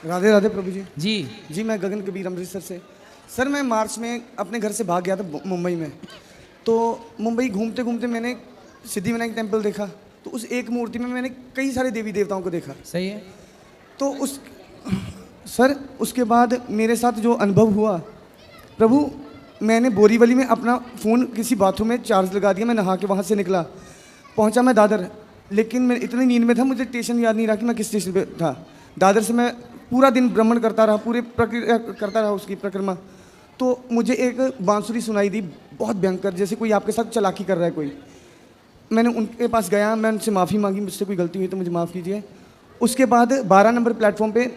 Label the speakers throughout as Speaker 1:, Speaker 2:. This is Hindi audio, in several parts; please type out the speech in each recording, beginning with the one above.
Speaker 1: राधे राधे प्रभु जी।
Speaker 2: जी
Speaker 1: जी मैं गगन कबीर अमृतसर से। सर मैं मार्च में अपने घर से भाग गया था मुंबई में। तो मुंबई घूमते घूमते मैंने सिद्धिविनायक टेम्पल देखा। तो उस एक मूर्ति में मैंने कई सारे देवी देवताओं को देखा।
Speaker 2: सही है।
Speaker 1: तो उस सर उसके बाद मेरे साथ जो अनुभव हुआ प्रभु, मैंने बोरीवली में अपना फ़ोन किसी बाथरूम में चार्ज लगा दिया। मैं नहा के वहाँ से निकला, पहुँचा मैं दादर, लेकिन मैं इतनी नींद में था मुझे स्टेशन याद नहीं रहा कि मैं किस स्टेशन पे था। दादर से मैं पूरा दिन भ्रमण करता रहा, पूरे प्रक्रिया करता रहा उसकी परिक्रमा। तो मुझे एक बांसुरी सुनाई दी बहुत भयंकर, जैसे कोई आपके साथ चालाकी कर रहा है कोई। मैंने उनके पास गया, मैं उनसे माफ़ी मांगी, मुझसे कोई गलती हुई तो मुझे माफ़ कीजिए। उसके बाद 12 नंबर प्लेटफॉर्म पे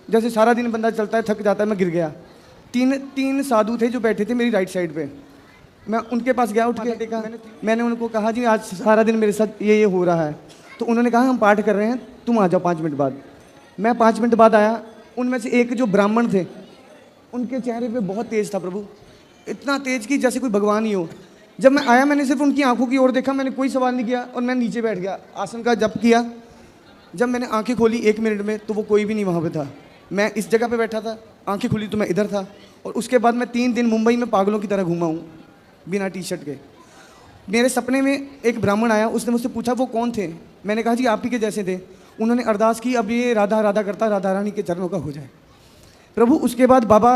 Speaker 1: जैसे सारा दिन बंदा चलता है थक जाता है, मैं गिर गया। तीन साधु थे जो बैठे थे मेरी राइट साइड पे। मैं उनके पास गया, उठ के देखा, मैंने उनको कहा जी आज सारा दिन मेरे साथ ये हो रहा है। तो उन्होंने कहा हम पाठ कर रहे हैं, तुम आ जाओ 5 मिनट बाद। मैं 5 मिनट बाद आया। उनमें से एक जो ब्राह्मण थे उनके चेहरे पे बहुत तेज था प्रभु, इतना तेज कि जैसे कोई भगवान ही हो। जब मैं आया मैंने सिर्फ उनकी आंखों की ओर देखा, मैंने कोई सवाल नहीं किया और मैं नीचे बैठ गया, आसन का जप किया। जब मैंने आंखें खोली 1 मिनट में तो वो कोई भी नहीं वहाँ पे था। मैं इस जगह पे बैठा था, आंखें खुली तो मैं इधर था। और उसके बाद मैं 3 दिन मुंबई में पागलों की तरह घूमा हूँ बिना टी शर्ट के। मेरे सपने में एक ब्राह्मण आया, उसने मुझसे पूछा वो कौन थे। मैंने कहा जी आप ही के जैसे थे। उन्होंने अरदास की अब ये राधा राधा करता राधा रानी के चरणों का हो जाए प्रभु। उसके बाद बाबा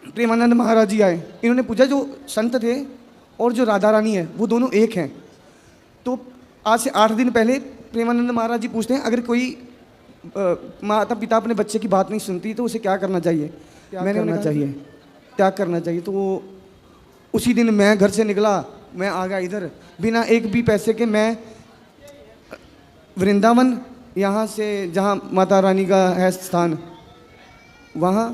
Speaker 1: प्रेमानंद महाराज जी आए। इन्होंने पूछा जो संत थे और जो राधा रानी है वो दोनों एक हैं। तो आज से 8 दिन पहले प्रेमानंद महाराज जी पूछते हैं अगर कोई माता पिता अपने बच्चे की बात नहीं सुनती तो उसे क्या करना चाहिए। मैंने उन्हें चाहिए त्याग करना चाहिए। तो वो उसी दिन मैं घर से निकला, मैं आ गया इधर बिना एक भी पैसे के। मैं वृंदावन यहाँ से जहाँ माता रानी का है स्थान वहाँ,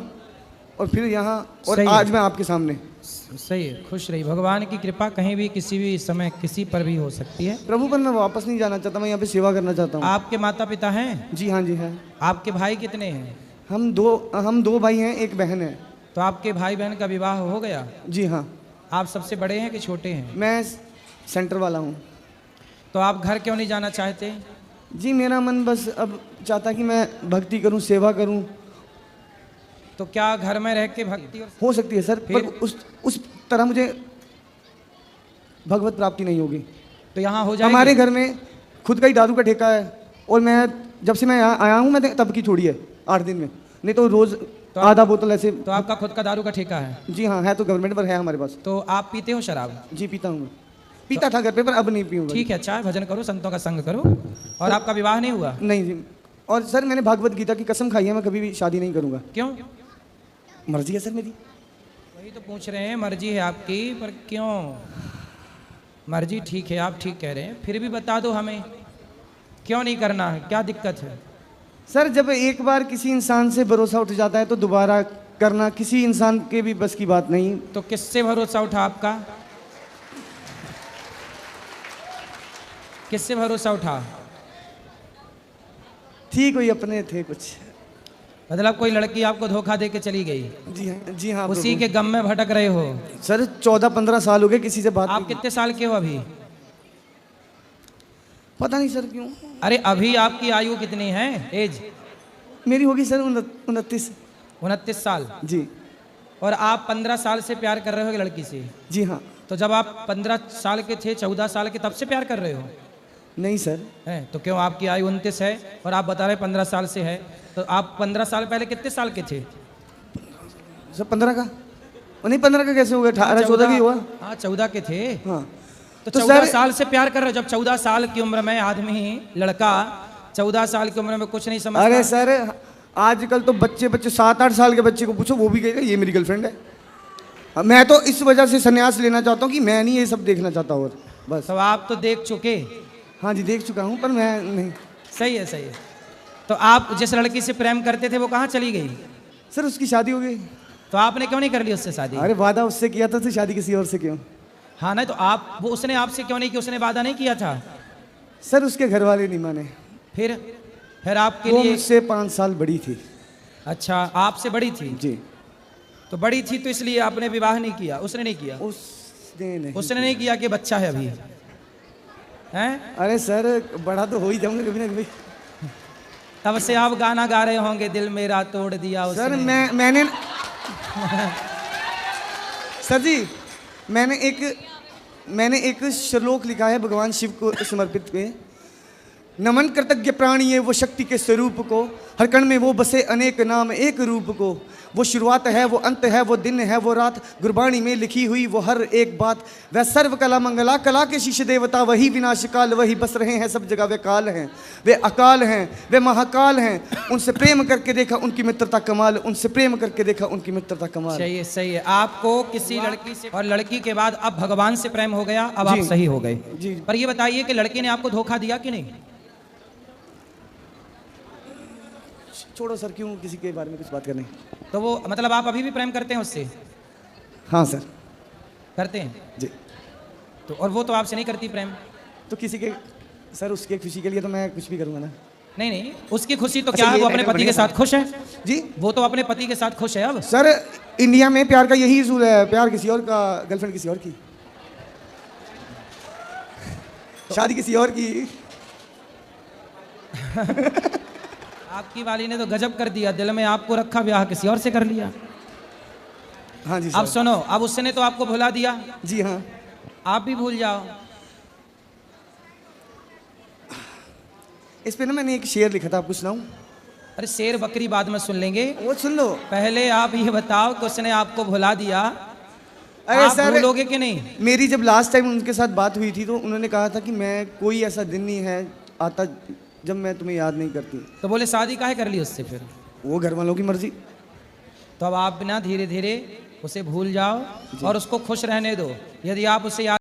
Speaker 1: और फिर यहाँ, और आज मैं आपके सामने।
Speaker 2: सही है, खुश रही। भगवान की कृपा कहीं भी किसी भी समय किसी पर भी हो सकती है
Speaker 1: प्रभु। पर मैं वापस नहीं जाना चाहता, मैं यहाँ पे सेवा करना चाहता हूँ।
Speaker 2: आपके माता पिता हैं?
Speaker 1: जी हाँ जी है।
Speaker 2: आपके भाई कितने हैं?
Speaker 1: हम दो भाई हैं, एक बहन है।
Speaker 2: तो आपके भाई बहन का विवाह हो गया?
Speaker 1: जी हाँ।
Speaker 2: आप सबसे बड़े हैं कि छोटे हैं?
Speaker 1: मैं सेंटर वाला हूँ।
Speaker 2: तो आप घर क्यों नहीं जाना चाहते?
Speaker 1: जी मेरा मन बस अब चाहता कि मैं भक्ति करूँ, सेवा करूँ।
Speaker 2: तो क्या घर में रह के भक्ति
Speaker 1: हो सकती है सर, पर उस तरह मुझे भगवत प्राप्ति नहीं होगी।
Speaker 2: तो यहाँ हो जाएगी।
Speaker 1: हमारे घर में खुद का ही दारू का ठेका है, और मैं जब से मैं यहाँ आया हूँ मैं तब की छोड़ी है 8 दिन में, नहीं तो रोज तो आधा बोतल ऐसे।
Speaker 2: तो आपका खुद का दारू का ठेका है?
Speaker 1: जी हाँ है, तो गवर्नमेंट पर है हमारे पास।
Speaker 2: तो आप पीते हो शराब?
Speaker 1: जी पीता हूँ, पीता था घर पे पर अब नहीं पीऊँगा।
Speaker 2: ठीक है, अच्छा भजन करो, संतों का संग करो। और आपका विवाह नहीं हुआ?
Speaker 1: नहीं जी। और सर मैंने भागवत गीता की कसम खाई है, मैं कभी भी शादी नहीं करूँगा।
Speaker 2: क्यों?
Speaker 1: मर्जी है सर मेरी।
Speaker 2: वही तो पूछ रहे हैं, मर्जी है आपकी, पर क्यों? मर्जी ठीक है, आप ठीक कह रहे हैं, फिर भी बता दो हमें क्यों नहीं करना है, क्या दिक्कत है?
Speaker 1: सर जब एक बार किसी इंसान से भरोसा उठ जाता है तो दोबारा करना किसी इंसान के भी बस की बात नहीं।
Speaker 2: तो किससे भरोसा उठा आपका? किससे भरोसा उठा?
Speaker 1: ठीक, कोई अपने थे कुछ।
Speaker 2: मतलब कोई लड़की आपको धोखा दे के चली गई?
Speaker 1: जी हाँ जी हाँ।
Speaker 2: उसी के गम में भटक रहे हो?
Speaker 1: सर 14-15 साल हो गए किसी से बात।
Speaker 2: आप कितने साल के हो अभी?
Speaker 1: पता नहीं सर क्यों।
Speaker 2: अरे अभी आपकी आयु कितनी है, एज?
Speaker 1: मेरी होगी सर 29।
Speaker 2: 29 साल?
Speaker 1: जी।
Speaker 2: और आप 15 साल से प्यार कर रहे हो एक लड़की से?
Speaker 1: जी हाँ।
Speaker 2: तो जब आप 15 साल के थे, 14 साल के, तब से प्यार कर रहे हो?
Speaker 1: नहीं सर।
Speaker 2: है तो क्यों? आपकी आयु 29 है और आप बता रहे 15 साल से है, तो आप 15 साल पहले कितने साल के थे?
Speaker 1: सर 15 का नहीं, 15 का कैसे हो गया? 18-14 भी हुआ।
Speaker 2: हाँ 14 के थे।
Speaker 1: हाँ
Speaker 2: तो 14 साल से प्यार कर रहे हो। जब 14 साल की उम्र में आदमी, लड़का 14 साल की उम्र में कुछ नहीं समझता।
Speaker 1: अरे सर आजकल तो बच्चे 7-8 साल के बच्चे को पूछो वो भी कहेगा ये मेरी गर्लफ्रेंड है। मैं तो इस वजह से संन्यास लेना चाहता हूँ कि मैं नहीं ये सब देखना चाहता और बस।
Speaker 2: तो आप तो देख चुके?
Speaker 1: हाँ जी देख चुका हूँ, पर मैं नहीं।
Speaker 2: सही है, सही है। तो आप जिस लड़की से प्रेम करते थे वो कहाँ चली गई?
Speaker 1: सर उसकी शादी हो गई।
Speaker 2: तो आपने क्यों नहीं कर ली उससे शादी?
Speaker 1: अरे वादा उससे किया था, तो शादी किसी और से क्यों?
Speaker 2: हाँ नहीं तो आप, वो उसने आपसे क्यों नहीं किया? उसने वादा नहीं किया था?
Speaker 1: सर उसके घर वाले नहीं माने।
Speaker 2: फिर आपके
Speaker 1: वो
Speaker 2: लिए?
Speaker 1: मुझसे 5 साल बड़ी थी।
Speaker 2: अच्छा, आपसे बड़ी थी?
Speaker 1: जी।
Speaker 2: तो बड़ी थी तो इसलिए आपने विवाह नहीं किया? उसने नहीं किया? उसने नहीं किया कि बच्चा है अभी हैं?
Speaker 1: अरे सर बड़ा तो हो ही जाऊंगा कभी ना कभी।
Speaker 2: तब से आप गाना गा रहे होंगे, दिल मेरा तोड़ दिया उसने।
Speaker 1: सर मैंने सर जी मैंने एक श्लोक लिखा है भगवान शिव को समर्पित पे। नमन कृतज्ञ प्राणी है वो शक्ति के स्वरूप को, हर कण में वो बसे अनेक नाम एक रूप को। वो शुरुआत है वो अंत है वो दिन है वो रात, गुरबाणी में लिखी हुई वो हर एक बात। वह सर्व कला मंगला कला के शीश देवता, वही विनाश काल वही बस रहे हैं सब जगह। वे काल हैं वे अकाल हैं वे महाकाल हैं, उनसे प्रेम करके देखा उनकी मित्रता कमाल, उनसे प्रेम करके देखा उनकी मित्रता कमाल।
Speaker 2: सही है, सही है। आपको किसी लड़की से और लड़की के बाद अब भगवान से प्रेम हो गया, अब आप
Speaker 1: जी।
Speaker 2: सही हो गए
Speaker 1: जी।
Speaker 2: पर ये बताइए कि लड़के ने आपको धोखा दिया कि नहीं?
Speaker 1: छोड़ो सर, क्यों किसी के बारे में कुछ बात करनी।
Speaker 2: तो वो मतलब आप अभी भी प्रेम करते हैं उससे?
Speaker 1: हाँ सर।
Speaker 2: करते हैं
Speaker 1: जी।
Speaker 2: तो और वो तो आपसे नहीं करती प्रेम?
Speaker 1: तो किसी के सर उसके खुशी के लिए तो मैं कुछ भी करूँगा ना।
Speaker 2: नहीं नहीं, उसकी खुशी तो
Speaker 1: अच्छा,
Speaker 2: क्या है,
Speaker 1: ये
Speaker 2: वो अपने
Speaker 1: डायलॉग
Speaker 2: पति के
Speaker 1: बनेगा
Speaker 2: साथ खुश है
Speaker 1: जी।
Speaker 2: वो तो अपने पति के साथ खुश है अब।
Speaker 1: सर इंडिया में प्यार का यही असूल है, प्यार किसी और का, गर्लफ्रेंड किसी और की, शादी किसी और की।
Speaker 2: आपकी वाली ने तो गजब कर दिया, दिल में आपको रखा, ब्याह किसी और से कर लिया।
Speaker 1: हाँ जी
Speaker 2: अब
Speaker 1: सर।
Speaker 2: सुनो, अब उसने तो आपको भुला दिया,
Speaker 1: जी हाँ।
Speaker 2: आप भी भूल जाओ।
Speaker 1: इस पे ना मैंने एक शेर लिखा था, आपको सुनाऊं?
Speaker 2: अरे शेर बकरी बाद में सुन लेंगे,
Speaker 1: वो सुन लो।
Speaker 2: पहले आप ये बताओ कि उसने आपको भुला दिया,
Speaker 1: अरे
Speaker 2: आप
Speaker 1: सर
Speaker 2: भूलोगे कि नहीं?
Speaker 1: मेरी जब लास्ट टाइम उनके साथ बात हुई थी तो उन्होंने कहा था कि मैं कोई ऐसा दिन नहीं है आता जब मैं तुम्हें याद नहीं करती।
Speaker 2: तो बोले शादी काहे कर ली उससे फिर?
Speaker 1: वो घर वालों की मर्जी।
Speaker 2: तो अब आप ना धीरे धीरे उसे भूल जाओ और उसको खुश रहने दो। यदि आप उसे याद